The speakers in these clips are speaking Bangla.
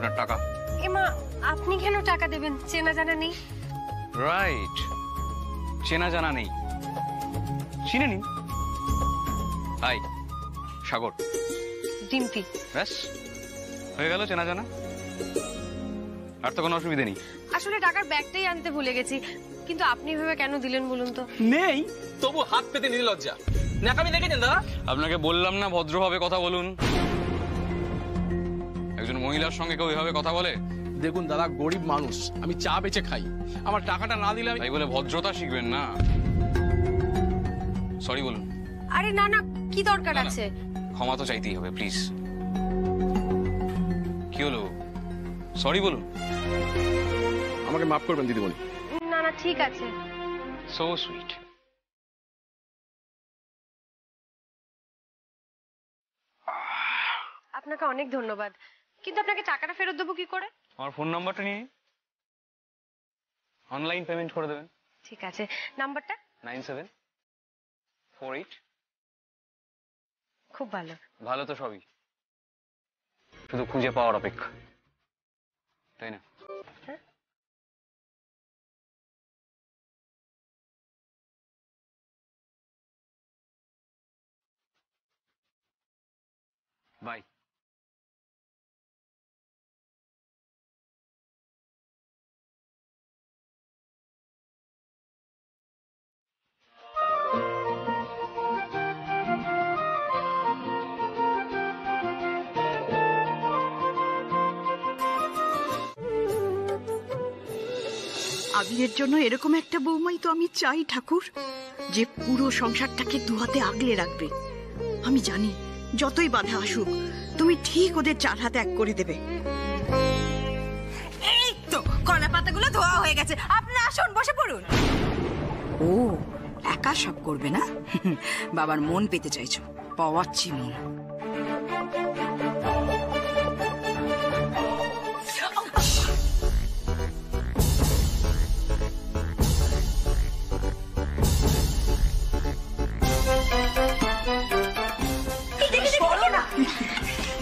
আপনার টাকা। এমা, আপনি কেন টাকা দেবেন? চেনা জানা নেই। রাইট, চেনা জানা নেই, চিনে নিন। হাই, সাগর। ডিম্পি। ব্যাস হয়ে গেল চেনা জানা, আর তো কোনো অসুবিধা নেই। আসলে টাকার ব্যাগটাই আনতে ভুলে গেছি, কিন্তু আপনি ভেবে কেন দিলেন বলুন তো? নেই তবু হাত পেতে নিয়ে লজ্জা নাকামি দেখেছেন দাদা? আপনাকে বললাম না ভদ্রভাবে কথা বলুন। একজন মহিলার সঙ্গে কেউ এভাবে কথা বলে? দেখুন দাদা, গরিব মানুষ, আমি চা বেচে খাই, আমার টাকাটা না দিলে তাই বলে ভদ্রতা শিখবেন না। সরি বলুন। আরে না না, কি দরকার আছে? ক্ষমা তো চাইতেই হবে, প্লিজ। কি হলো? সরি বলুন। আমাকে মাফ করবেন দিদিমণি। না না, ঠিক আছে। So sweet. আপনাকে অনেক ধন্যবাদ, কিন্তু আপনাকে টাকাটা ফেরত দেবো কি করে? আমার ফোন নাম্বারটা নিয়ে অনলাইন পেমেন্ট করে দেবেন। ঠিক আছে, নাম্বারটা? 9748। খুব ভালো। ভালো তো সবই, শুধু খুঁজে পাওয়ার অপেক্ষা, তাই না? বাই। আবিরের জন্য এরকম একটা বৌমাই তো আমি চাই ঠাকুর, যে পুরো সংসারটাকে দুহাতে আগলে রাখবে। আমি জানি যতই বাধা আসুক তুমি ঠিক ওদের চার হাতে এক করে দেবে। এই তো কলা পাতাগুলো ধোয়া হয়ে গেছে, আপনি আসুন, বসে পড়ুন। ও একা সব করবে না? বাবার মন পেতে চাইছো, পাওয়াচ্ছি মন।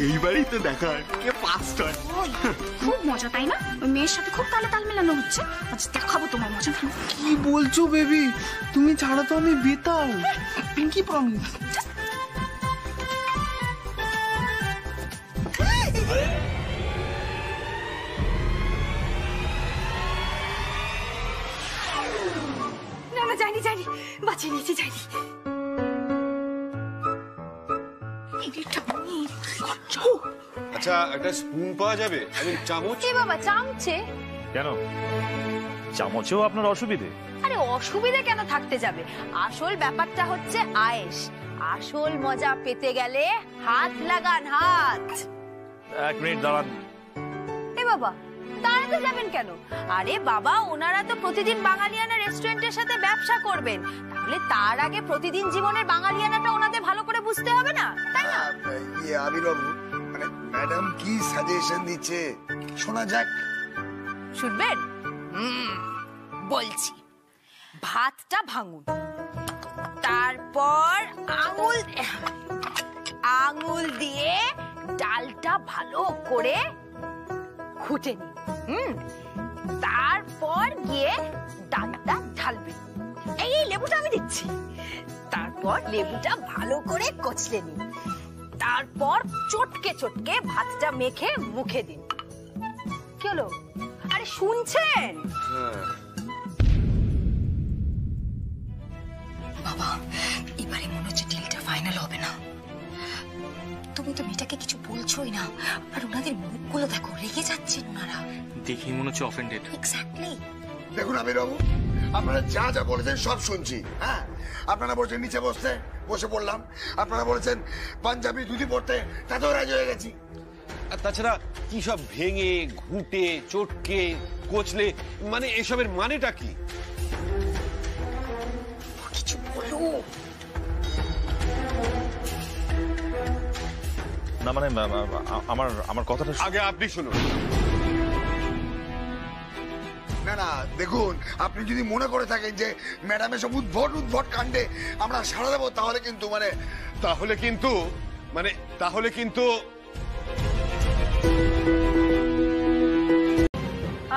এইবারই তো দেখা কে ফার্স্ট হয়। খুব মজা তাই না? ওই মেয়ের সাথে খুব তালে তাল মেলানো হচ্ছে। আচ্ছা দেখাবো তোমার মজা। কি বলছো বেবি? তুমি ছাড়া তো আমি বেতাল। Pinky promise. না না, যাইনি যাইনি, বাঁচিয়ে নিয়েছি, যাইনি। আচ্ছা, একটা স্পুন পাওয়া যাবে? চামচ? এ বাবা, চামচে? কেন, চামচেও আপনার অসুবিধে? আরে অসুবিধা কেন থাকতে যাবে? আসল ব্যাপারটা হচ্ছে আয়েশ। আসল মজা পেতে গেলে হাত লাগান, হাত। এক মিনিট দাঁড়ান। এ বাবা, দাঁড়াতে যাবেন কেন? আরে বাবা, ওনারা তো প্রতিদিন বাঙালিয়ানা রেস্টুরেন্টের সাথে ব্যবসা করবেন, তাহলে তার আগে প্রতিদিন জীবনের বাঙালিয়ানাটা ওনাদের ভালো করে বুঝতে হবে না, তাই না? আবির বাবু, মানে ম্যাডাম কি সাজেশন দিচ্ছে শোনা যাক। শুনবেন? বলছি, ভাতটা ভাঙুন, তারপর আঙুল দিয়ে ডালটা ভালো করে ঘুটে নিন। তারপর গিয়ে ডালটা ঢালবেন। এই লেবুটা আমি দিচ্ছি। তারপর লেবুটা ভালো করে কচলে নিন। তারপর চটকে চটকে ভাতটা মেখে মুখে দিন। কি হলো? আরে শুনছেন? বাবা, এবারে মনে হচ্ছে ডিলটা ফাইনাল হবে না। তুমি তো মেয়েটাকে কিছু বলছোই না, আর ওনাদের মুখগুলো দেখো, রেগে যাচ্ছেন ওনারা। দেখি মনে হচ্ছে অফেন্ডেড। এক্স্যাক্টলি। দেখুন আবির বাবু, আপনারা যা যা বলেছেন সব শুনছি। হ্যাঁ, আপনারা বলছেন নিচে বসতে, বসে পড়লাম। আপনারা বলেছেন পাঞ্জাবি ধুতি পড়তে, তাতেও রাজি হয়ে গেছি। আর তাছাড়া কি সব ভেঙে ঘুটে চটকে কোচলে, মানে এসবের মানেটা কি? কিছু বলো না, মানে আমার কথাটা আগে আপনি শুনুন। না না, দেখুন, আপনি যদি মনে করে থাকেন যে ম্যাডাম এসব উদ্ভট কাণ্ডে আমরা সাড়া দেবো, তাহলে কিন্তু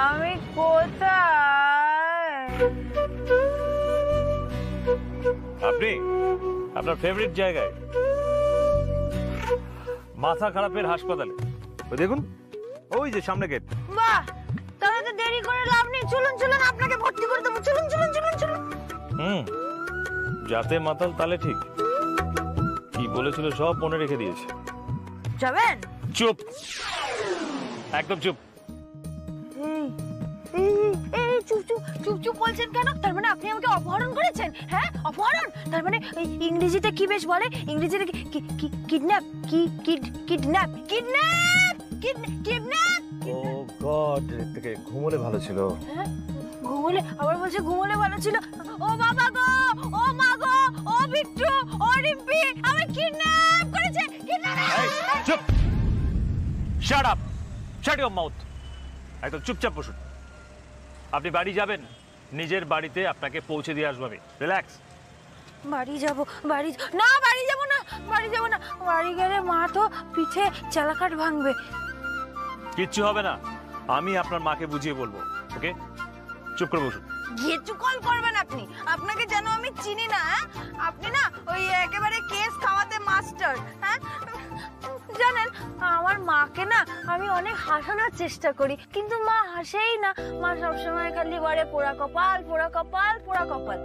আমি কোথায়? আপনি আপনার ফেভারিট জায়গায়, মাথা খারাপের হাসপাতালে। ওই দেখুন, ওই যে সামনে গেট। বাহ, তাহলে তো দেরি করে লাভ নেই। চলুন চলুন, আপনাকে ভর্তি করে দেবো। চলুন চলুন চলুন চলুন। যাতে মাতাল তালে ঠিক। কি বলেছিল সব মনে রেখে দিয়েছে। যাবেন? চুপ, একদম চুপ। চুপ চুপ চুপ চুপ বলছেন কেন? তার মানে আপনি আমাকে অপহরণ করেছেন? হ্যাঁ, অপহরণ। তার মানে ইংরেজিতে কি বেশ বলে? ইংরেজিতে কিডন্যাপ, কিডন্যাপ, কিডন্যাপ, কিডন্যাপ। ও গড, থেকে ঘুমোলে ভালো ছিল। হ্যাঁ, ঘুমোলে? আবার বলছে ঘুমোলে ভালো ছিল। ও বাবা গো, ও মা গো, ও বিট্টু, ও রিম্পি, আমি কিডন্যাপ করেছে। কিডন্যাপ। চুপ, shut up, shut your mouth. একদম চুপচাপ বসুন। আপনি বাড়ি যাবেন, নিজের বাড়িতে আপনাকে পৌঁছে দিয়ে আসবো আমি। রিল্যাক্স। বাড়ি যাব? বাড়ি না, বাড়ি যাব না, বাড়ি যাব না। বাড়ি গেলে মা তো পিঠে চালাকাট ভাঙবে। কিচ্ছু হবে না, আমি আপনার মাকে বুঝিয়ে বলবো। ওকে, চুপ করে বসুন। ঘেচু কল করবেন আপনি। আপনাকে যেন আমি চিনি না। আপনি না ওই একেবারে কেস খাওয়াতে মাস্টার। হ্যাঁ, জানেন আমার মাকে না আমি অনেক হাসানোর চেষ্টা করি, কিন্তু মা হাসেই না। মা সবসময় খালি বলে পোড়া কপাল, পোড়া কপাল, পোড়া কপাল।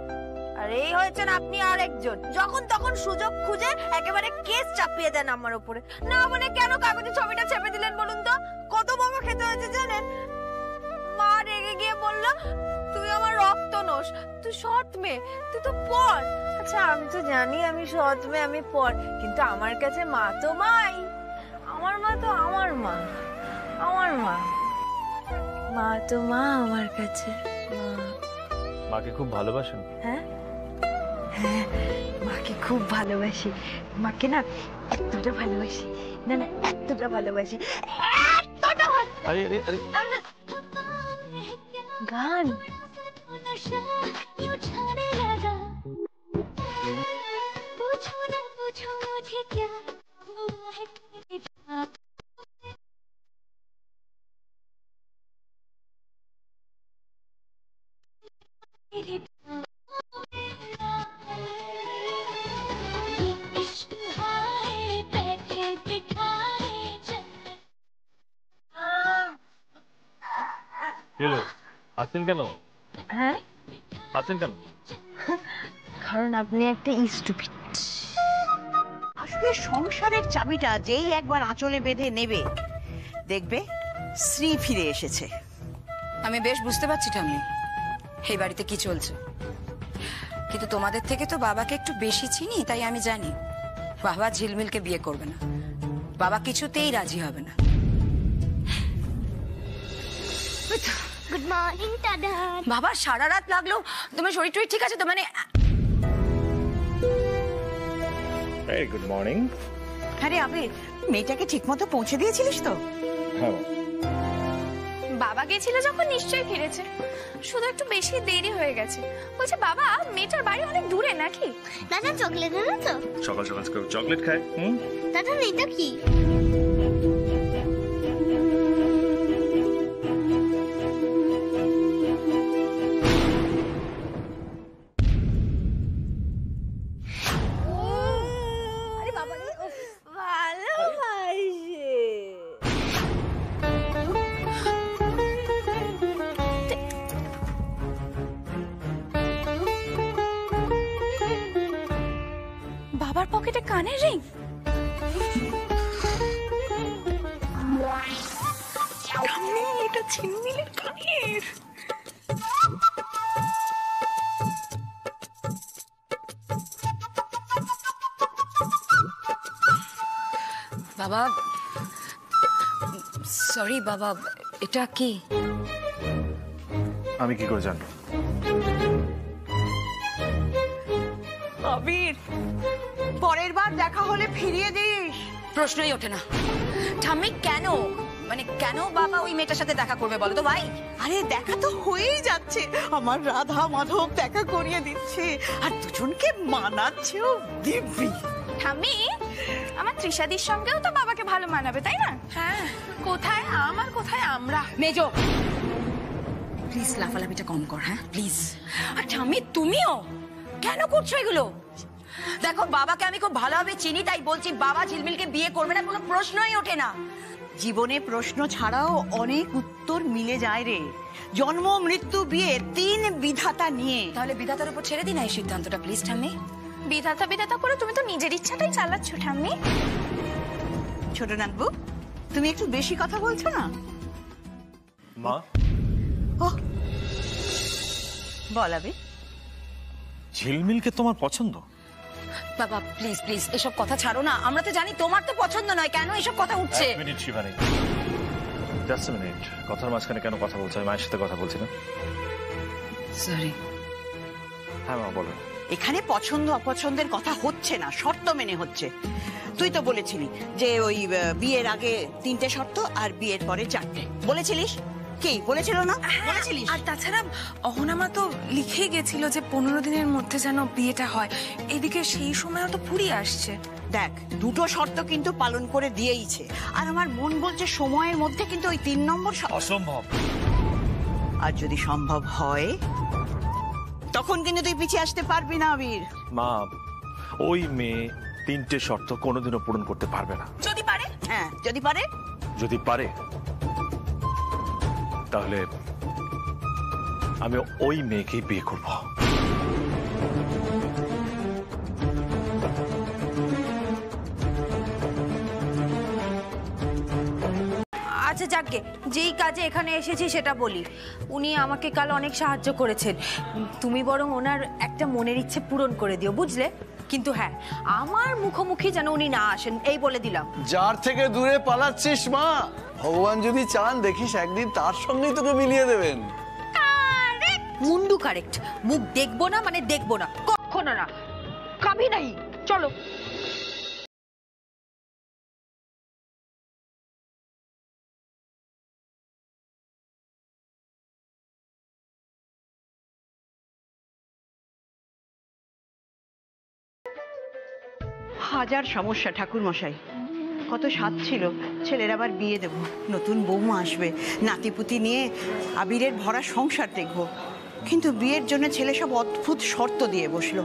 আর এই হয়েছেন আপনি আর একজন, যখন তখন সুযোগ খুঁজে একেবারে কেস চাপিয়ে দেন আমার উপরে। না মানে কেন কাগজে ছবিটা চেপে দিলেন বলুন তো? কত বকা খেতে হয়েছে জানেন? মা রেগে গিয়ে বলল, তুই আমার রক্ত নোস, তুই সৎ মেয়ে, তুই তো পর। আচ্ছা আমি তো জানি আমি সৎ মেয়ে, আমি পর, কিন্তু আমার কাছে মা তো মাই। আমার মা তো আমার মা, আমার মা, মা তো মা আমার কাছে। মাকে খুব ভালোবাসেন? হ্যাঁ হ্যাঁ, মাকে খুব ভালোবাসি। মাকে না এতটা ভালোবাসি, না না এতটা ভালোবাসি, এতটা। আরে আরে আরে, গান। আছেন কেন? হ্যাঁ, আছেন কেন? কারণ আপনি একটা স্টুপিড। আসলে সংসারের চাবিটা যেই একবার আঁচলে বেঁধে নেবে, দেখবে শ্রী ফিরে এসেছে। আমি বেশ বুঝতে পারছি ঠাম্মি এই বাড়িতে কি চলছে, কিন্তু তোমাদের থেকে তো বাবাকে একটু বেশি চিনি, তাই আমি জানি বাবা ঝিলমিলকে বিয়ে করবে না। বাবা কিছুতেই রাজি হবে না। গুড মর্নিং দাদা। বাবা সারা রাত লাগলো, তোমার শরীর টরীর ঠিক আছে তো? মানে এই গুড মর্নিং। আরে আবে, মেয়েটাকে ঠিক মতো পৌঁছে দিয়েছিলিস তো? হ্যাঁ, বাবা গেছিল যখন নিশ্চয়ই ফিরেছে, শুধু একটু বেশি দেরি হয়ে গেছে। বলছে বাবা মেয়েটার বাড়ি অনেক দূরে নাকি? দাদা চকলেট আনো তো। সকাল সকাল চকলেট খায়? দাদা এটা কি? আরে বাবা রে, ভালোবাসে। বাবার পকেটে কানের রিং। এটা ঝিলমিলের কানের। বাবা সরি বাবা, এটা কি? আমি কি করে জানবো? আবির, পরের বার দেখা হলে ফিরিয়ে দিস। প্রশ্নই ওঠে না। ঠাম্মি কেন, মানে কেন বাবা ওই মেয়েটার সাথে দেখা করবে বলো তো ভাই? আরে দেখা তো হয়েই যাচ্ছে, আমার রাধা মাধব দেখা করিয়ে দিচ্ছে, আর দুজনকে মানাচ্ছেও দিব্যি। ঠাম্মি, আমার তৃষাদির সঙ্গেও তো বাবাকে ভালো মানাবে তাই না? হ্যাঁ, কোথায় আমার কোথায় আমরা। মেজো প্লিজ লাফালাফিটা কম কর, হ্যাঁ প্লিজ। আর ঠাম্মি তুমিও কেন করছো এগুলো? দেখো বাবাকে আমি খুব ভালোভাবে চিনি, তাই বলছি বাবা ঝিলমিলকে বিয়ে করবে না, কোনো প্রশ্নই ওঠে না। জীবনে প্রশ্ন ছাড়াও অনেক উত্তর মিলে যায় রে। জন্ম মৃত্যু বিয়ে 3 বিধাতা নিয়ে। তাহলে বিধাতার উপর ছেড়ে দিন এই সিদ্ধান্তটা প্লিজ ঠাম্মি। বিধাতা বিধাতা করে তুমি তো নিজের ইচ্ছাটাই চালাচ্ছ ঠাম্মি। ছোট নাকবু, তুমি একটু বেশি কথা বলছো না? মা, ও বলাবে ঝিলমিলকে তোমার পছন্দ? বাবা প্লিজ প্লিজ এসব কথা ছাড়ো না, আমরা তো জানি তোমার তো পছন্দ নয়, কেন এসব কথা উঠছে? এক minute Shivani, just a minute. কথার মাঝখানে কেন কথা বলছো? আমি মায়ের সাথে কথা বলছি না। সরি। হ্যাঁ মা বলো। এখানে পছন্দ অপছন্দের কথা হচ্ছে না, শর্ত মেনে হচ্ছে। তুই তো বলেছিলি যে ওই বিয়ের আগে 3টে শর্ত আর বিয়ের পরে 4টে বলেছিলিস। কি বলেছিল না? বলেছিলিস। আর তাছাড়া অহনামা তো লিখেই গেছিল যে 15 দিনের মধ্যে যেন বিয়েটা হয়। এদিকে সেই সময়ও তো ফুরিয়ে আসছে। দেখ, 2টো শর্ত কিন্তু পালন করে দিয়েইছে, আর আমার মন বলছে সময়ের মধ্যে কিন্তু ওই 3 নম্বর অসম্ভব। আর যদি সম্ভব হয় তখন কিন্তু তুই পিছিয়ে আসতে পারবি না আবির। মা, ওই মেয়ে 3টে শর্ত কোনোদিনও পূরণ করতে পারবে না। যদি পারে? হ্যাঁ যদি পারে। যদি পারে তাহলে আমি ওই মেয়েকেই বিয়ে করব। আচ্ছা যাকগে, যেই কাজে এখানে এসেছি সেটা বলি। উনি আমাকে কাল অনেক সাহায্য করেছেন, তুমি বরং ওনার একটা মনের ইচ্ছে পূরণ করে দিও, বুঝলে? কিন্তু হ্যাঁ, আমার মুখোমুখি যেন উনি না আসেন, এই বলে দিলাম। যার থেকে দূরে পালাচ্ছিস মা, ভগবান যদি চান দেখিস একদিন তার সঙ্গেই তোকে মিলিয়ে দেবেন। মুন্ডু কারেক্ট। মুখ দেখবো না মানে দেখবো না, কখনো না, কবি নাই। চলো। হাজার সমস্যা ঠাকুর মশাই, কত স্বাদ ছিল ছেলের আবার বিয়ে দেব, নতুন বৌমা আসবে, নাতিপুতি নিয়ে আবিরের ভরা সংসার দেখব। কিন্তু বিয়ের জন্য ছেলে সব অদ্ভুত শর্ত দিয়ে বসলো।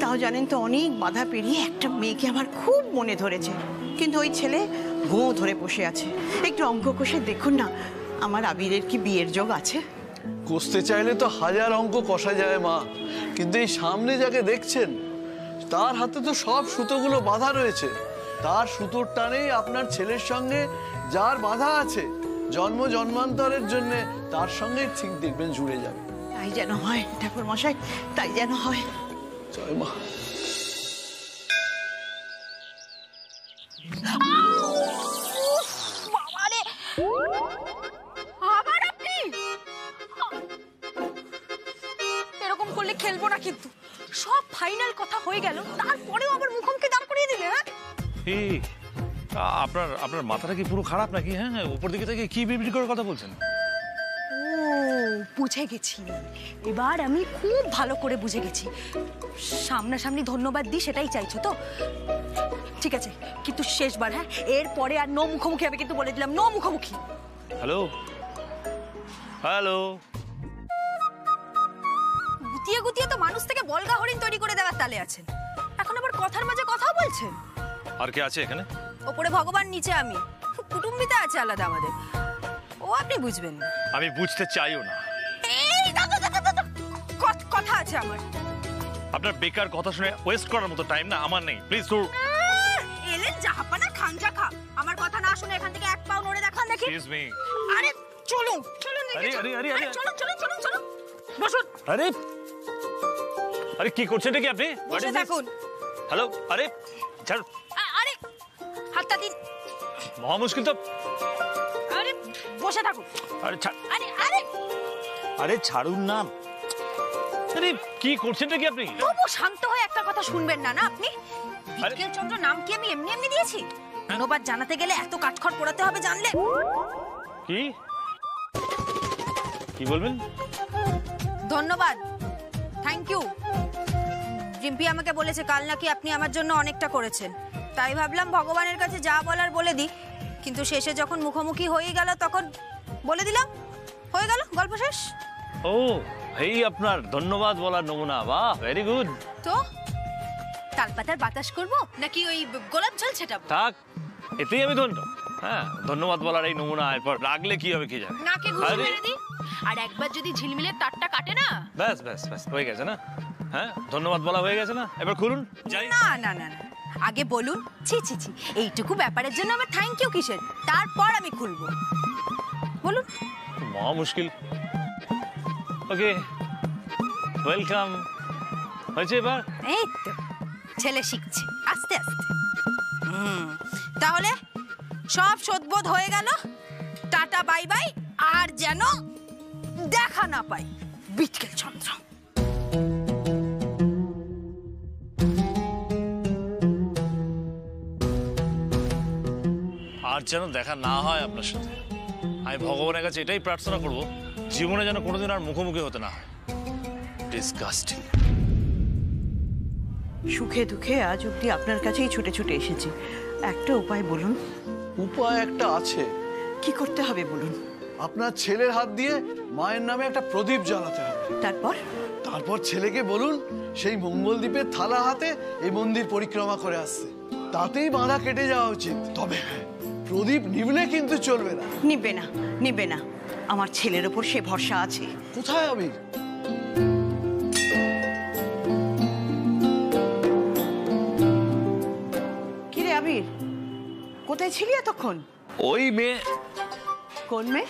তাও জানেন তো, অনেক বাধা পেরিয়ে একটা মেয়েকে আমার খুব মনে ধরেছে, কিন্তু ওই ছেলে গোঁ ধরে বসে আছে। একটু অঙ্ক কষে দেখুন না, আমার আবিরের কি বিয়ের যোগ আছে? কষতে চাইলে তো হাজার অঙ্ক কষা যায় মা, কিন্তু এই সামনে যাকে দেখছেন তার হাতে তো সব সুতোগুলো বাঁধা রয়েছে। তার সুতোর টানেই আপনার ছেলের সঙ্গে যার বাঁধা আছে জন্ম জন্মান্তরের জন্য, তার সঙ্গে ঠিক দেখবেন জুড়ে যাবে। তাই যেন হয় ঠাকুর মশাই, তাই যেন হয়। জয় মা। আবার আপনি এরকম করলে খেলবো না, কিন্তু সব ফাইনাল কথা হয়ে গেল, তারপরেও আবার মুখোমুখি দাঁড় করিয়ে দিলে। এই আপনার আপনার মাথাটা কি পুরো খারাপ নাকি? হ্যাঁ, উপর দিকে থেকে কি বিবৃতি করে কথা বলছেন? ও বুঝে গেছি, এবার আমি খুব ভালো করে বুঝে গেছি। সামনাসামনি ধন্যবাদ দিই সেটাই চাইছো তো? ঠিক আছে, কিন্তু শেষবার, হ্যাঁ, এরপরে আর নো মুখোমুখি হবে, কিন্তু বলে দিলাম নো মুখোমুখি। Hello hello. গুতিয়ে গুতিয়ে তো মানুষ থেকে বলগা হরিণ তৈরি করে দেওয়ার তালে আছেন, এখন আবার কথার মাঝে কথাও বলছেন। আর কে আছে এখানে? ওপরে ভগবান, নিচে আমি, কুটুম্বিতা আছে আলাদা আমাদের, ও আপনি বুঝবেন না। আমি বুঝতে চাইও না। এই কথা আছে আমার। আপনার বেকার কথা শুনে ওয়েস্ট করার মতো টাইম না আমার নেই, প্লিজ দূর। এলেন জাহাপানা খানজা খা, আমার কথা না শুনে এখান থেকে এক পাও নড়ে দেখান দেখি। Excuse me. আরে চলুন চলুন, আরে আরে আরে আরে চলুন চলুন চলুন চলুন, বসুন। আরে আরে কি করছেন কি আপনি? বসে থাকুন। হ্যালো, আরে ছাড়। আরে হাতটা দিন। মহা মুশকিল তো। আরে বসে থাকুন। আরে ছাড়। আরে আরে আরে ছাড়ুন না। আরে কি করছেন কি আপনি? তবু শান্ত হয়ে একটা কথা শুনবেন না না আপনি? বিকেল চন্দ্র নাম কি আমি এমনি এমনি দিয়েছি? ধন্যবাদ জানাতে গেলে এত কাঠখড় পোড়াতে হবে জানলে? কি কি বলবেন? ধন্যবাদ, থ্যাংক ইউ। রিম্পি আমাকে বলেছে কাল নাকি আপনি আমার জন্য অনেকটা করেছেন, তাই ভাবলাম ভগবানের কাছে যা বলার বলে দিই। কিন্তু শেষে যখন মুখোমুখি হয়ে গেল তখন বলে দিলাম, হয়ে গেল, গল্প শেষ। ও এই আপনার ধন্যবাদ বলার নমুনা, বাহ ভেরি গুড। তো তালপাতার বাতাস করব নাকি ওই গোলাপ জল ছেটাবো? থাক, এতেই আমি ধন্য। হ্যাঁ, ধন্যবাদ বলার এই নমুনা এরপর রাগলে কি হবে কি জানে। নাকে ঘুষি মেরে দি, আর একবার যদি ঝিলমিলের তারটা কাটে না, ব্যাস ব্যাস ব্যাস হয়ে গেছে না? হ্যাঁ, ধন্যবাদ বলা হয়ে গেছে না? এবার খুলুন যাই। না না না না, আগে বলুন ছি ছি ছি এইটুকু ব্যাপারের জন্য আমার থ্যাংক ইউ কিসের, তারপর আমি খুলবো। বলুন। মহা মুশকিল। ওকে, ওয়েলকাম। হয়েছে এবার? এই তো ছেলে শিখছে আস্তে আস্তে। তাহলে সব শোধবোধ হয়ে গেল, টাটা বাই বাই, আর যেন দেখা না পাই বিটকেল চন্দ্র। আর যেন দেখা না হয় আপনার সাথে। আমি ভগবানের কাছে এটাই প্রার্থনা করব, জীবনে যেন কোনোদিন আর মুখোমুখি হতে না হয়। ডিসগাস্টিং। সুখে দুঃখে আজ অব্দি আপনার কাছেই ছুটে ছুটে এসেছি। একটা উপায় বলুন। উপায় একটা আছে। কি করতে হবে বলুন। আপনার ছেলের হাত দিয়ে মায়ের নামে একটা প্রদীপ জ্বালাতে হবে। তারপর? তারপর ছেলেকে বলুন সেই মঙ্গলদ্বীপের থালা হাতে এই মন্দির পরিক্রমা করে আসছে। তাতেই বাঁধা কেটে যাওয়া উচিত। তবে প্রদীপ নিভলে কিন্তু চলবে না। নিবে না, নিবে না। আমার ছেলের ওপর সে ভরসা আছে। কোথায় আবির? কিরে আবির, কোথায় ছিলি এতক্ষণ? ওই মেয়ে। কোন মেয়ে?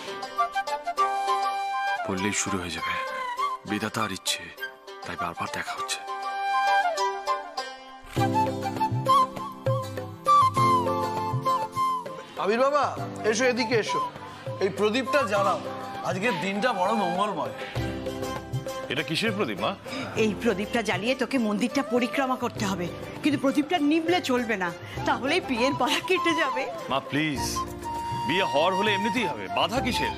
বললেই শুরু হয়ে যাবে। বিধাতার ইচ্ছে, তাই বারবার দেখা হচ্ছে। আবির বাবা, এসো এদিকে এসো। এই প্রদীপটা জ্বালাও, আজকের দিনটা বড় মঙ্গলময়। এটা কিসের প্রদীপ মা? এই প্রদীপটা জ্বালিয়ে তোকে মন্দিরটা পরিক্রমা করতে হবে, কিন্তু প্রদীপটা নিভলে চলবে না, তাহলেই বিয়ের পালা কেটে যাবে। মা প্লিজ, বিয়ে হওয়ার হলে এমনিতেই হবে, বাধা কিসের?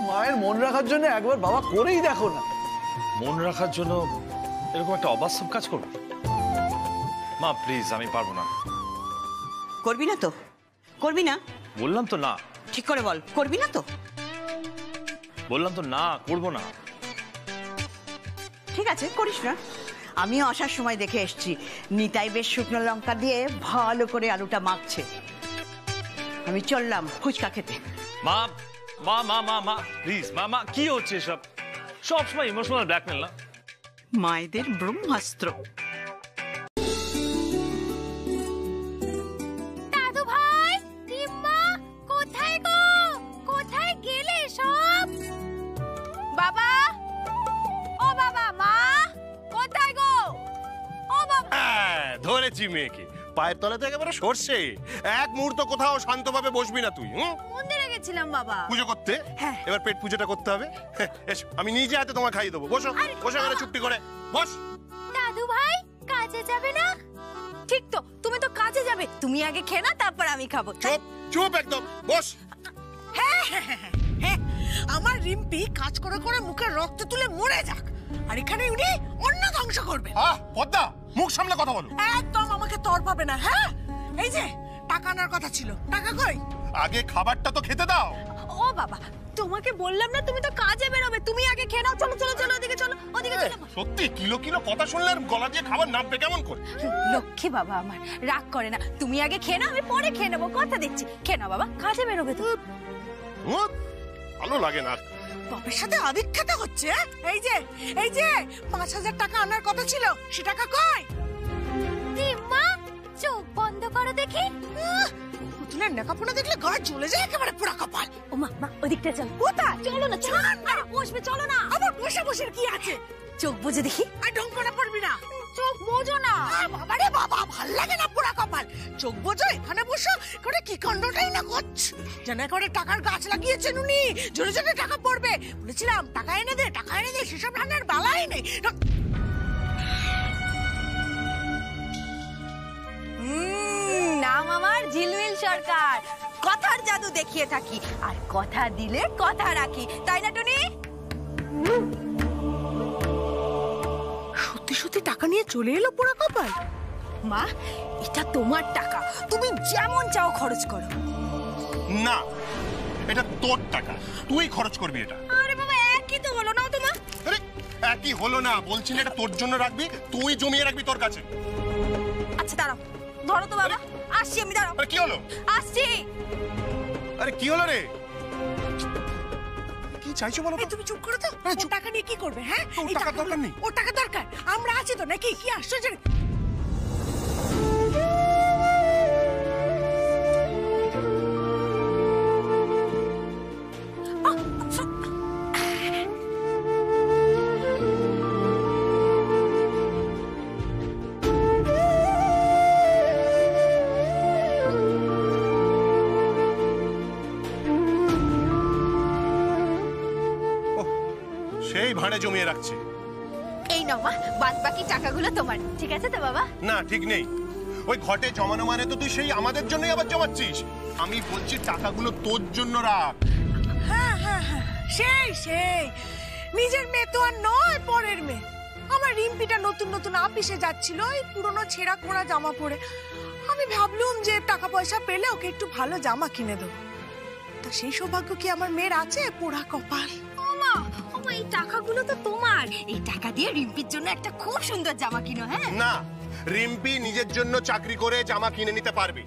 মায়ের মন রাখার জন্য একবার বাবা করেই দেখো না। মন রাখার জন্য এরকম একটা অবাস্তব কাজ করবো? মা প্লিজ, আমি পারবো না। করবি না তো? করবি না? বললাম তো না। ঠিক করে বল, করবি না তো? বললাম তো না, করবো না। ঠিক আছে, করিস না। আমিও আসার সময় দেখে এসছি নিতাই বেশ শুকনো লঙ্কা দিয়ে ভালো করে আলুটা মাখছে। আমি চললাম ফুচকা খেতে। মা মা মা মা মা প্লিজ, মা মা কি হচ্ছে সব? সব সময় ইমোশনাল ব্ল্যাকমেল না? মায়েদের ব্রহ্মাস্ত্র। দাদু ভাই, রিম্মা, কোথায় গো? কোথায় গেলে সব? বাবা, ও বাবা, মা কোথায় গো? ও বাবা। ধরেছি মেয়েকে, পায়ের তলাতে একেবারে সরষে। এক মুহূর্ত কোথাও শান্তভাবে বসবি না তুই। মন্দিরে গেছিলাম বাবা পুজো করতে। এবার পেট পুজোটা করতে হবে। এসো, আমি নিজে হাতে তোমায় খাইয়ে দেবো। বসো, বসে গেলে চুপটি করে বস। দাদু ভাই, কাজে যাবে না? ঠিক তো, তুমি তো কাজে যাবে, তুমি আগে খেয়ে না, তারপর আমি খাবো। চুপ চুপ একদম, বস। আমার রিম্পি কাজ করে করে মুখে রক্ত তুলে মরে যাক, আর এখানে উনি অন্য ধ্বংস করবে। পদ্মা, মুখ সামনে কথা বলো। একদম আমাকে তর পাবে না। হ্যাঁ, এই যে টাকা আনার কথা ছিল, টাকা কই? আগে খাবারটা তো খেতে দাও। ও বাবা, তোমাকে বললাম না তুমি তো কাজে বেরোবে, তুমি আগে খেয়ে নাও। চলো চলো চলো, ওদিকে চলো, ওদিকে চলো। সত্যি কিলো কিলো কথা শুনলে গলা দিয়ে খাবার নামবে কেমন করে? লক্ষ্মী বাবা আমার, রাগ করে না। তুমি আগে খেয়ে নাও, আমি পরে খেয়ে নেবো, কথা দিচ্ছি। খেয়ে নাও বাবা, কাজে বেরোবে তো। ভালো লাগে না। বাপের সাথে আবিখ্যাত হচ্ছে। এই যে ৫,০০০ টাকা আনার কথা ছিল, সে টাকা কই? রিম্মা, চোখ বন্ধ করো দেখি। পুতুলের নেকাপোনা দেখলে গা জ্বলে যায় একেবারে, পোড়া কপাল। ও মা, মা ওদিকটা চল। কোথায়? চলো না, চলো না। আরে বসবে, চলো না। আবার বসে বসে কি আছে? চোখ বুঝে দেখি। আর ঢং করে পড়বি না, চোখ বোঝো না। বাবা রে বাবা, ভাল লাগে না পোড়া কপাল। চোখ বোঝো, এখানে বসো করে কি কাণ্ডটাই না করছে। যেন করে টাকার গাছ লাগিয়েছেন উনি, জোরে জোরে টাকা পড়বে। বলেছিলাম টাকা এনে দে, টাকা এনে দে, সেসব রান্নার বালাই নেই। নাম আমার ঝিলমিল সরকার, কথার জাদু দেখিয়ে থাকি, আর কথা দিলে কথা রাখি, তাই না টুনি? সত্যি সত্যি টাকা নিয়ে চলে এলো পোড়া কপাল। মা, এটা তোমার টাকা, তুমি যেমন চাও খরচ করো। না, এটা তোর টাকা, তুই খরচ করবি এটা। আরে বাবা, একই তো হলো, নাও তো মা। একই হলো না, বলছি না এটা তোর জন্য রাখবি, তুই জমিয়ে রাখবি তোর কাছে। আচ্ছা দাঁড়াও, ধরো তো বাবা, আসছি আমি, দাঁড়াও। কি হলো? আসছি। আরে কি হলো রে? কি চাইছো বলো তো? তুমি চুপ করো তো। ও টাকা নিয়ে কি করবে? হ্যাঁ, ওর টাকা দরকার নেই। ওর টাকা দরকার, আমরা আছি তো নাকি? কি আশ্চর্য! সেই ভাড়ে জমিয়ে রাখছে। এই নাও মা, বাদ বাকি টাকাগুলো তোমার, ঠিক আছে তো বাবা? না, ঠিক নেই। ওই ঘটে জমানো মানে তো তুই সেই আমাদের জন্যই আবার জমাচ্ছিস। আমি বলছি টাকাগুলো তোর জন্য রাখ। হ্যাঁ হ্যাঁ হ্যাঁ, সেই সেই নিজের মেয়ে তো আর নয়, পরের মেয়ে। আমার রিম্পিটা নতুন নতুন অফিসে যাচ্ছিল, ওই পুরনো ছেঁড়া খোঁড়া জামা পরে। আমি ভাবলুম যে টাকা পয়সা পেলে ওকে একটু ভালো জামা কিনে দেবো। তা সেই সৌভাগ্য কি আমার মেয়ের আছে? পোড়া কপাল। ওমা, এই টাকাগুলো তো তোমার। এই টাকা দিয়ে রিম্পির জন্য একটা খুব সুন্দর জামা কিনো। হ্যাঁ না, রিম্পি নিজের জন্য চাকরি করে জামা কিনে নিতে পারবি।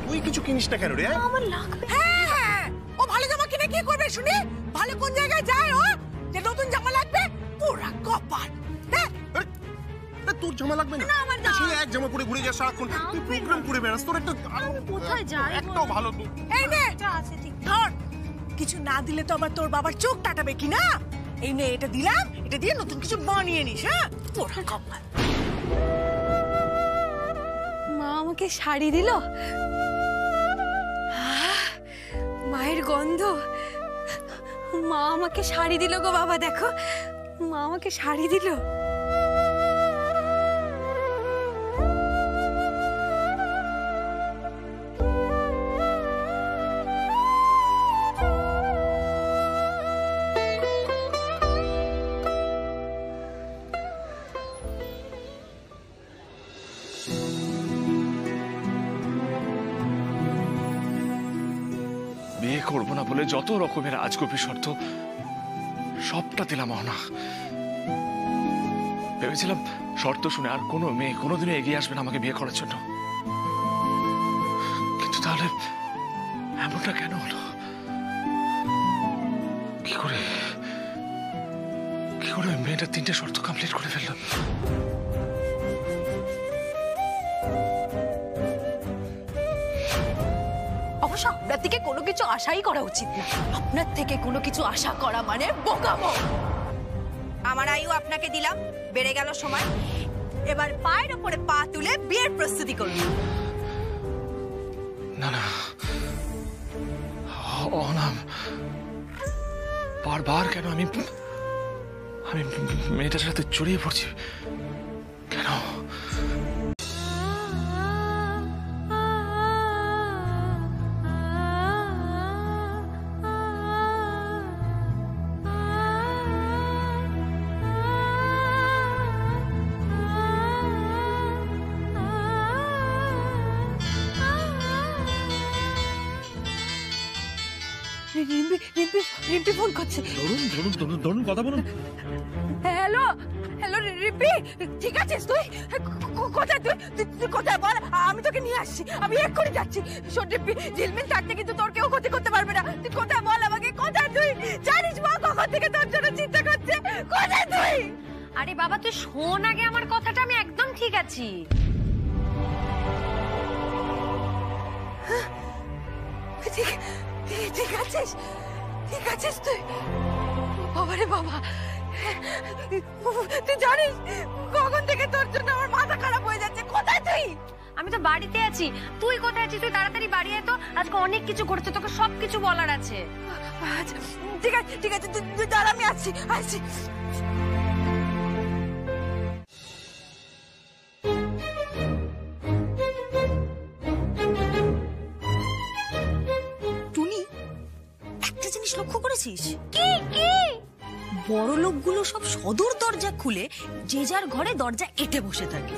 তুই কিছু কিনিস না কেন রে? আমার লাগবে। হ্যাঁ, ও ভালো জামা কিনে কি করবে শুনি? ভালো কোন জায়গায় যায় ও যে নতুন জামা লাগবে? পোড়া কপাল। তোর জামা লাগবে না? আমার না। তুই এক জামা পরে ঘুরে যাস সারাক্ষণ, তুই প্রোগ্রাম করে বেড়াস, তোর একটা কোথায় যাই? একটাও ভালো এই নে, আছে ঠিক ধর। কিছু না দিলে তো আবার তোর বাবার চোখ টাটাবে কি না? এই নে, এটা দিলাম, এটা দিয়ে নতুন কিছু বানিয়ে নিস। হ্যাঁ, পোড়া কপাল। মা আমাকে শাড়ি দিল, মায়ের গন্ধ। মা আমাকে শাড়ি দিল গো বাবা, দেখো মা আমাকে শাড়ি দিল। বিয়ে করবো না বলে যত রকমের আজগুবি শর্ত সবটা দিলাম না। ভেবেছিলাম শর্ত শুনে আর কোনো মেয়ে কোনোদিনও এগিয়ে আসবে না আমাকে বিয়ে করার জন্য, কিন্তু তাহলে এমনটা কেন হলো? কি করে মেয়েটা 3টে শর্ত কমপ্লিট করে ফেললো? অবশ্য আপনার থেকে কোনো কিছু আশাই করা উচিত না। আপনার থেকে কোনো কিছু আশা করা মানে বোকামো। আমার আয়ু আপনাকে দিলাম, বেড়ে গেল সময়। এবার পায়ের উপরে পা তুলে বিয়ের প্রস্তুতি করুন। না না, অনাম, বারবার কেন আমি মেয়েটার সাথে জড়িয়ে পড়ছি কেন? রিম্পি ফোন করছে। ধরুন কথা বলুন। হ্যালো হ্যালো রিম্পি, ঠিক আছিস তুই? কোথায় তুই? তুই কোথায় বল, আমি তোকে নিয়ে আসছি। আমি এক্ষুনি যাচ্ছি। শোন রিম্পি, ঝিলমিল থাকতে কিন্তু তোর কেউ ক্ষতি করতে পারবে না। তুই কোথায় বল আমাকে, কোথায় তুই? জানিস মা কখন থেকে তোর জন্য চিন্তা করছে। কোথায় তুই? আরে বাবা, তুই শোন আগে আমার কথাটা। আমি একদম ঠিক আছি। ঠিক আছিস? ঠিক আছিস তুই? বাবারে বাবা, তুই জানিস কখন থেকে তোর জন্য আমার মাথা খারাপ হয়ে যাচ্ছে। কোথায় তুই? আমি তো বাড়িতে আছি। তুই কোথায় আছিস? তুই তাড়াতাড়ি বাড়ি আয় তো, আজকে অনেক কিছু করতে, তোকে সবকিছু বলার আছে। ঠিক আছে ঠিক আছে, তুই দাঁড়া, আমি আসছি আসছি। লক্ষ্য করেছিস? কি কি বড় লোকগুলো সব সদর দরজা খুলে যে যার ঘরে দরজা এঁটে বসে থাকে।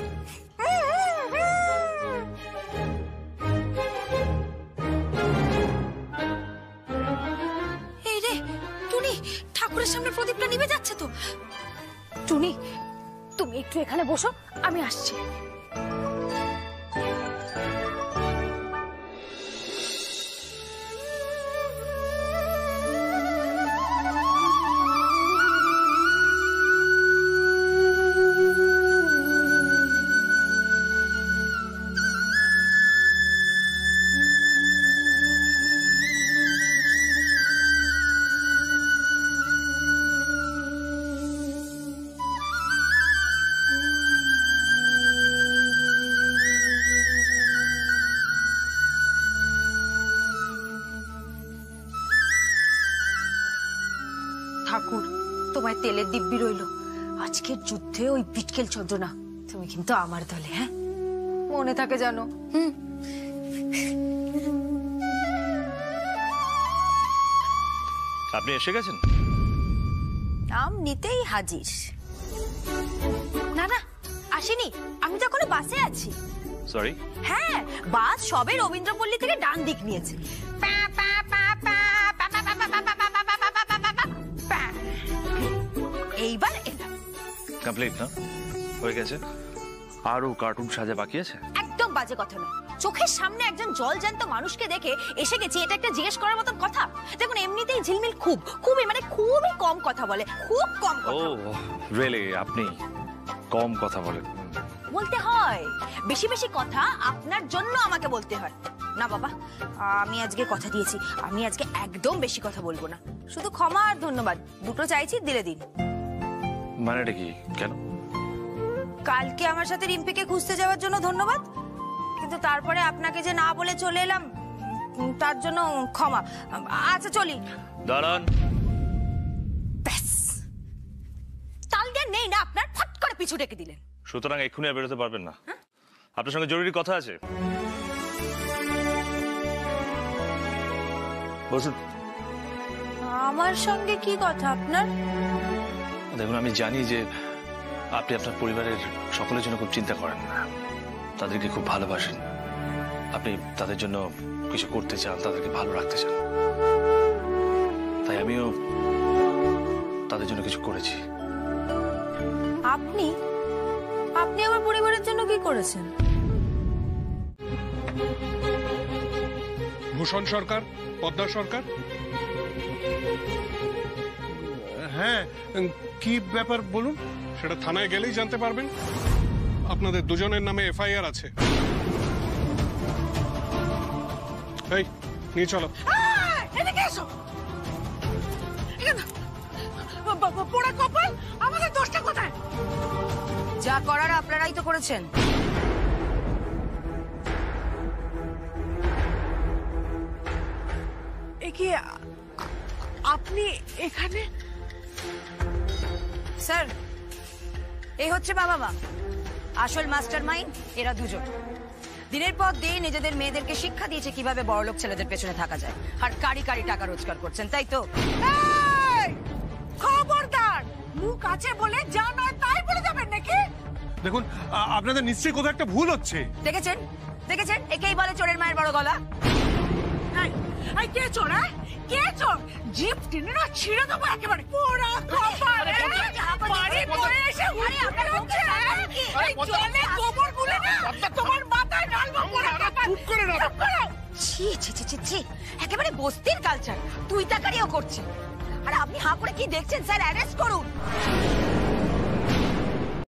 এই রে টুনি, ঠাকুর ঠাকুরের সামনে প্রদীপটা নিভে যাচ্ছে তো। টুনি, তুমি একটু এখানে বসো, আমি আসছি। ঠাকুর, তোমায় তেলের দিব্যি রইল। আজকের যুদ্ধে ওই বিটকেল চন্দ্রনা তুমি কিন্তু আমার দলে, হ্যাঁ? মনে থাকে জানো। আপনি এসে গেছেন? নাম নিতেই হাজির। না না, আসেনি, আমি তো এখনো বাসে আছি। সরি? হ্যাঁ, বাস সবে রবীন্দ্রপল্লী থেকে ডান দিক নিয়েছে। এইবার এলাম। কমপ্লিট না? হয়ে গেছে? আরো কার্টুন সাজা বাকি আছে? একদম বাজে কথা নয়। চোখের সামনে একজন জলজ্যান্ত মানুষকে দেখে এসে গেছি, এটা একটা জিজ্ঞেস করার মতন কথা? দেখুন, এমনিতেই ঝিলমিল খুবই কম কথা বলে, খুব কম ও কথা রিয়েলি? আপনি কম কথা বলেন? বলতে হয়, বেশি বেশি কথা আপনার জন্য আমাকে বলতে হয় না বাবা। আমি আজকে কথা দিয়েছি, আমি আজকে একদম বেশি কথা বলবো না। শুধু ক্ষমা আর ধন্যবাদ দুটো চাইছি, দিলে দিন। মানেটা কি? কেন? কালকে আমার সাথে রিম্পিকে খুঁজতে যাওয়ার জন্য ধন্যবাদ, কিন্তু তারপরে আপনাকে যে না বলে চলে এলাম তার জন্য ক্ষমা। আচ্ছা চলি। দাঁড়ান। ব্যাস, তাল দেন নেই না আপনার, ফট করে পিছু ডেকে দিলেন। সুতরাং এক্ষুনি আর বেরোতে পারবেন না। আপনার সঙ্গে জরুরি কথা আছে। বসুন। আমার সঙ্গে কি কথা আপনার? দেখুন, আমি জানি যে আপনি আপনার পরিবারের সকলের জন্য খুব চিন্তা করেন না, তাদেরকে খুব ভালোবাসেন, আপনি তাদের জন্য কিছু করতে চান, তাদেরকে ভালো রাখতে চান। তাই আমিও তাদের জন্য কিছু করেছি। আপনি আপনি আমার পরিবারের জন্য কি করেছেন? ভূষণ সরকার, পদ্মা সরকার। হ্যাঁ, কি ব্যাপার বলুন? সেটা থানায় গেলেই জানতে পারবেন। আপনাদের দুজনের নামে এফআইআর আছে। এই নিয়ে চলো। এদিকে এসো। পোড়া কপাল, আমাদের দোষটা কোথায়? যা করার আপনারাই তো করেছেন। কি আপনি এখানে? স্যার, এই হচ্ছে বাবা মা, আসল মাস্টার মাইন্ড এরা দুজন। দিনের পর দিন নিজেদের মেয়েদেরকে শিক্ষা দিয়েছে কিভাবে বড়লোক ছেলেদের পেছনে থাকা যায়, আর কারি কারি টাকা রোজগার করছেন, তাই তো? খবরদার, মুখ আছে বলে যা নয় তাই বলে যাবেন নাকি? দেখুন, আপনাদের নিশ্চয়ই কোথাও একটা ভুল হচ্ছে। দেখেছেন দেখেছেন, একেই বলে চোরের মায়ের বড় গলা। এই কে চোর? কে চোর? জিপ টেনে না ছিঁড়ে দেবো একেবারে। পোড়া কপাল, বাড়ি বয়ে এসে উড়ে উঠছে। এই জলে গোবর গুলে না তোমার মাথায় ঢালবো। পোড়া কপাল, চুপ করে না। ছি ছি ছি ছি ছি, একেবারে বস্তির কালচার, তুই তাকারিও করছে। আর আপনি হাঁ করে কি দেখছেন? স্যার, অ্যারেস্ট করুন।